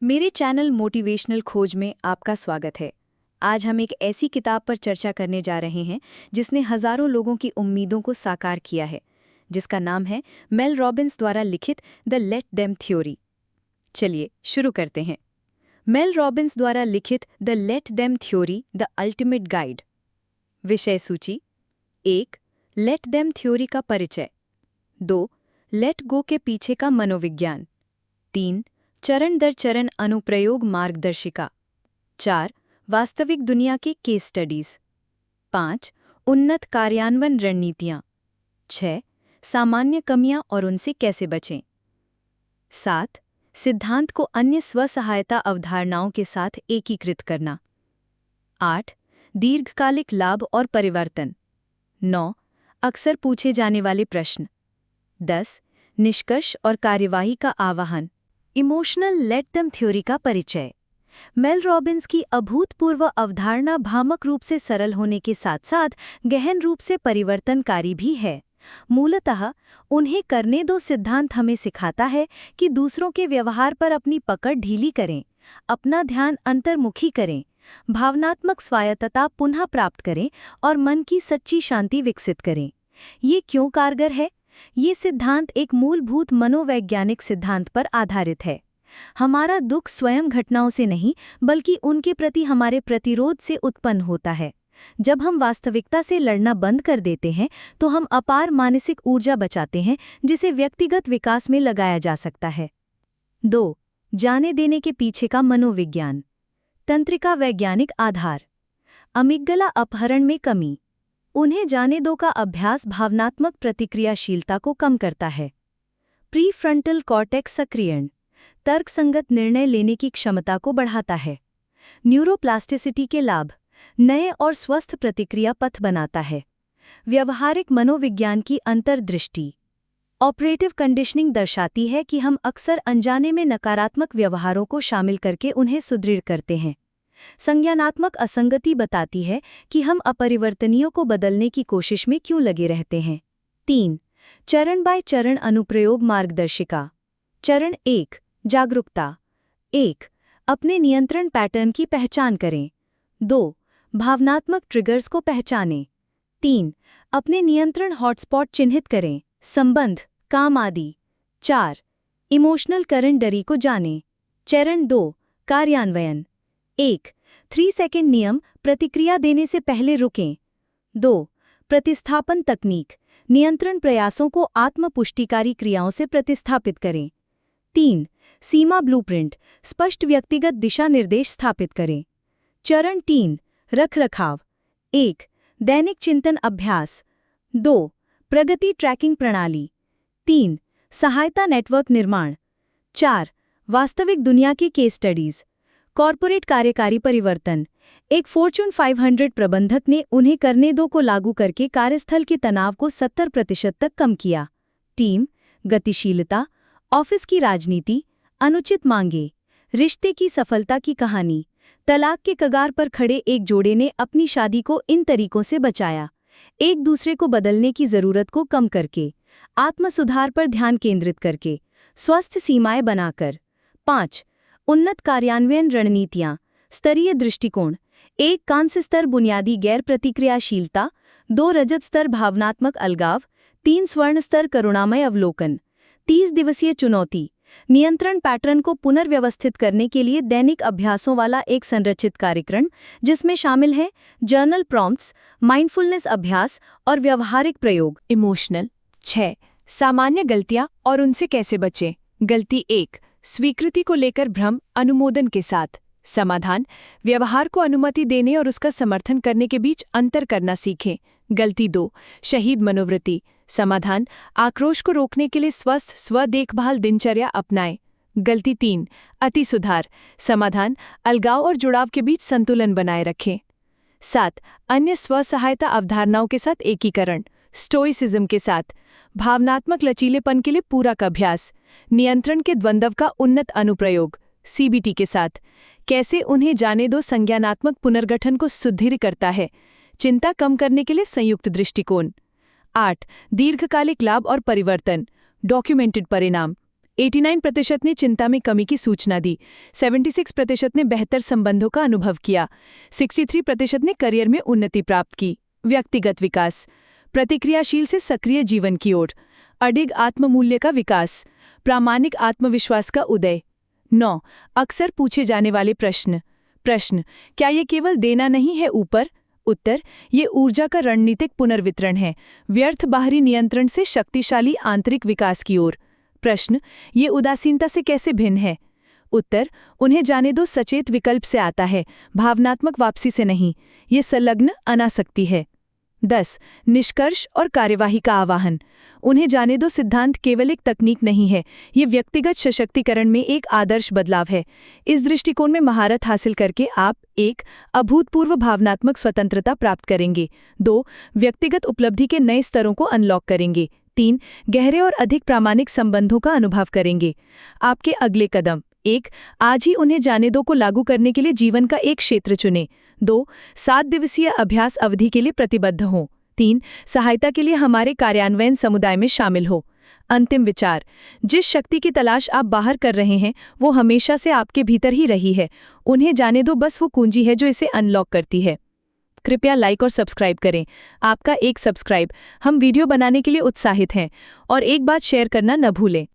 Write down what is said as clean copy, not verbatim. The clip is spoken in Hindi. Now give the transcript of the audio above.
मेरे चैनल मोटिवेशनल खोज में आपका स्वागत है। आज हम एक ऐसी किताब पर चर्चा करने जा रहे हैं जिसने हजारों लोगों की उम्मीदों को साकार किया है, जिसका नाम है मेल रॉबिन्स द्वारा लिखित द लेट देम थ्योरी। चलिए शुरू करते हैं। मेल रॉबिन्स द्वारा लिखित the let them theory the ultimate guide. विषय सूची: 1. लेट देम थ्योरी का परिचय। 2. लेट गो के पीछे का मनोविज्ञान। 3. चरण दर चरण अनुप्रयोग मार्गदर्शिका। 4. वास्तविक दुनिया के केस स्टडीज। 5. उन्नत कार्यान्वयन रणनीतियाँ। 6. सामान्य कमियाँ और उनसे कैसे बचें। 7. सिद्धांत को अन्य स्वसहायता अवधारणाओं के साथ एकीकृत करना। 8. दीर्घकालिक लाभ और परिवर्तन। 9. अक्सर पूछे जाने वाले प्रश्न। 10. निष्कर्ष और कार्यवाही का आह्वान। इमोशनल लेट देम थ्योरी का परिचय। मेल रॉबिन्स की अभूतपूर्व अवधारणा भ्रामक रूप से सरल होने के साथ साथ गहन रूप से परिवर्तनकारी भी है। मूलतः उन्हें करने दो सिद्धांत हमें सिखाता है कि दूसरों के व्यवहार पर अपनी पकड़ ढीली करें, अपना ध्यान अंतर्मुखी करें, भावनात्मक स्वायत्तता पुनः प्राप्त करें और मन की सच्ची शांति विकसित करें। ये क्यों कारगर है? ये सिद्धांत एक मूलभूत मनोवैज्ञानिक सिद्धांत पर आधारित है। हमारा दुख स्वयं घटनाओं से नहीं बल्कि उनके प्रति हमारे प्रतिरोध से उत्पन्न होता है। जब हम वास्तविकता से लड़ना बंद कर देते हैं तो हम अपार मानसिक ऊर्जा बचाते हैं जिसे व्यक्तिगत विकास में लगाया जा सकता है। 2. जाने देने के पीछे का मनोविज्ञान। तंत्रिका वैज्ञानिक आधार। अमिग्दला अपहरण में कमी। उन्हें जाने दो का अभ्यास भावनात्मक प्रतिक्रियाशीलता को कम करता है। प्रीफ्रंटल कॉर्टेक्स सक्रियण तर्कसंगत निर्णय लेने की क्षमता को बढ़ाता है। न्यूरोप्लास्टिसिटी के लाभ: नए और स्वस्थ प्रतिक्रिया पथ बनाता है। व्यवहारिक मनोविज्ञान की अंतर्दृष्टि। ऑपरेटिव कंडीशनिंग दर्शाती है कि हम अक्सर अनजाने में नकारात्मक व्यवहारों को शामिल करके उन्हें सुदृढ़ करते हैं। संज्ञानात्मक असंगति बताती है कि हम अपरिवर्तनीयों को बदलने की कोशिश में क्यों लगे रहते हैं। 3. चरण बाय चरण अनुप्रयोग मार्गदर्शिका। चरण 1. जागरूकता। 1. अपने नियंत्रण पैटर्न की पहचान करें। 2. भावनात्मक ट्रिगर्स को पहचानें। 3. अपने नियंत्रण हॉटस्पॉट चिन्हित करें, संबंध, काम आदि। 4. इमोशनल करंट डरी को जानें। चरण 2. कार्यान्वयन। 1. 3 सेकंड नियम, प्रतिक्रिया देने से पहले रुकें। 2. प्रतिस्थापन तकनीक, नियंत्रण प्रयासों को आत्म-पुष्टिकारी क्रियाओं से प्रतिस्थापित करें। 3. सीमा ब्लूप्रिंट, स्पष्ट व्यक्तिगत दिशा निर्देश स्थापित करें। चरण 3. रखरखाव। 1. दैनिक चिंतन अभ्यास। 2. प्रगति ट्रैकिंग प्रणाली। 3. सहायता नेटवर्क निर्माण। 4. वास्तविक दुनिया के केस स्टडीज। कॉर्पोरेट कार्यकारी परिवर्तन। एक फॉर्च्यून 500 प्रबंधक ने उन्हें करने दो को लागू करके कार्यस्थल के तनाव को 70% तक कम किया। टीम, गतिशीलता, ऑफिस की राजनीति, अनुचित मांगे, रिश्ते की सफलता की कहानी। तलाक के कगार पर खड़े एक जोड़े ने अपनी शादी को इन तरीकों से बचाया: एक दूसरे को बदलने की जरूरत को कम करके, आत्म सुधार पर ध्यान केंद्रित करके, स्वस्थ सीमाएं बनाकर। 5. उन्नत कार्यान्वयन रणनीतियाँ, स्तरीय दृष्टिकोण। 1. कांस्य स्तर बुनियादी गैर प्रतिक्रियाशीलता। 2. रजत स्तर भावनात्मक अलगाव। 3. स्वर्ण स्तर करुणामय अवलोकन। 30 दिवसीय चुनौती, नियंत्रण पैटर्न को पुनर्व्यवस्थित करने के लिए दैनिक अभ्यासों वाला एक संरचित कार्यक्रम जिसमें शामिल है जर्नल प्रॉम्प्ट्स, माइंडफुलनेस अभ्यास और व्यावहारिक प्रयोग। इमोशनल। 6. सामान्य गलतियां और उनसे कैसे बचें। गलती 1. स्वीकृति को लेकर भ्रम, अनुमोदन के साथ। समाधान: व्यवहार को अनुमति देने और उसका समर्थन करने के बीच अंतर करना सीखें। गलती 2. शहीद मनोवृत्ति। समाधान: आक्रोश को रोकने के लिए स्वस्थ स्व देखभाल दिनचर्या अपनाएं। गलती 3. अति सुधार। समाधान: अलगाव और जुड़ाव के बीच संतुलन बनाए रखें। 7. अन्य स्व सहायता अवधारणाओं के साथ एकीकरण। स्टोइसिज्म के साथ। भावनात्मक लचीलेपन के लिए पूरक अभ्यास। नियंत्रण के द्वंद्व का उन्नत अनुप्रयोग। सीबीटी के साथ। कैसे उन्हें जाने दो संज्ञानात्मक पुनर्गठन को सुदृढ़ करता है। चिंता कम करने के लिए संयुक्त दृष्टिकोण। 8. दीर्घकालिक लाभ और परिवर्तन। डॉक्यूमेंटेड परिणाम। 89% ने चिंता में कमी की सूचना दी, 76% ने बेहतर संबंधों का अनुभव किया, 63% ने करियर में उन्नति प्राप्त की। व्यक्तिगत विकास, प्रतिक्रियाशील से सक्रिय जीवन की ओर, अडिग आत्ममूल्य का विकास, प्रामाणिक आत्मविश्वास का उदय। 9. अक्सर पूछे जाने वाले प्रश्न। क्या ये केवल देना नहीं है ऊपर? उत्तर, ये ऊर्जा का रणनीतिक पुनर्वितरण है, व्यर्थ बाहरी नियंत्रण से शक्तिशाली आंतरिक विकास की ओर। प्रश्न, ये उदासीनता से कैसे भिन्न है? उत्तर, उन्हें जाने दो सचेत विकल्प से आता है, भावनात्मक वापसी से नहीं। ये संलग्न अनासक्ति है। 10. निष्कर्ष और कार्यवाही का आह्वान। उन्हें जाने दो सिद्धांत केवल एक तकनीक नहीं है, ये व्यक्तिगत सशक्तिकरण में एक आदर्श बदलाव है। इस दृष्टिकोण में महारत हासिल करके आप 1. अभूतपूर्व भावनात्मक स्वतंत्रता प्राप्त करेंगे, 2. व्यक्तिगत उपलब्धि के नए स्तरों को अनलॉक करेंगे, 3. गहरे और अधिक प्रामाणिक संबंधों का अनुभव करेंगे। आपके अगले कदम: 1. आज ही उन्हें जाने दो को लागू करने के लिए जीवन का एक क्षेत्र चुनें। 2. 7 दिवसीय अभ्यास अवधि के लिए प्रतिबद्ध हों। 3. सहायता के लिए हमारे कार्यान्वयन समुदाय में शामिल हो। अंतिम विचार: जिस शक्ति की तलाश आप बाहर कर रहे हैं वो हमेशा से आपके भीतर ही रही है। उन्हें जाने दो बस वो कुंजी है जो इसे अनलॉक करती है। कृपया लाइक और सब्सक्राइब करें। आपका एक सब्सक्राइब हम वीडियो बनाने के लिए उत्साहित हैं। और एक बात शेयर करना न भूलें।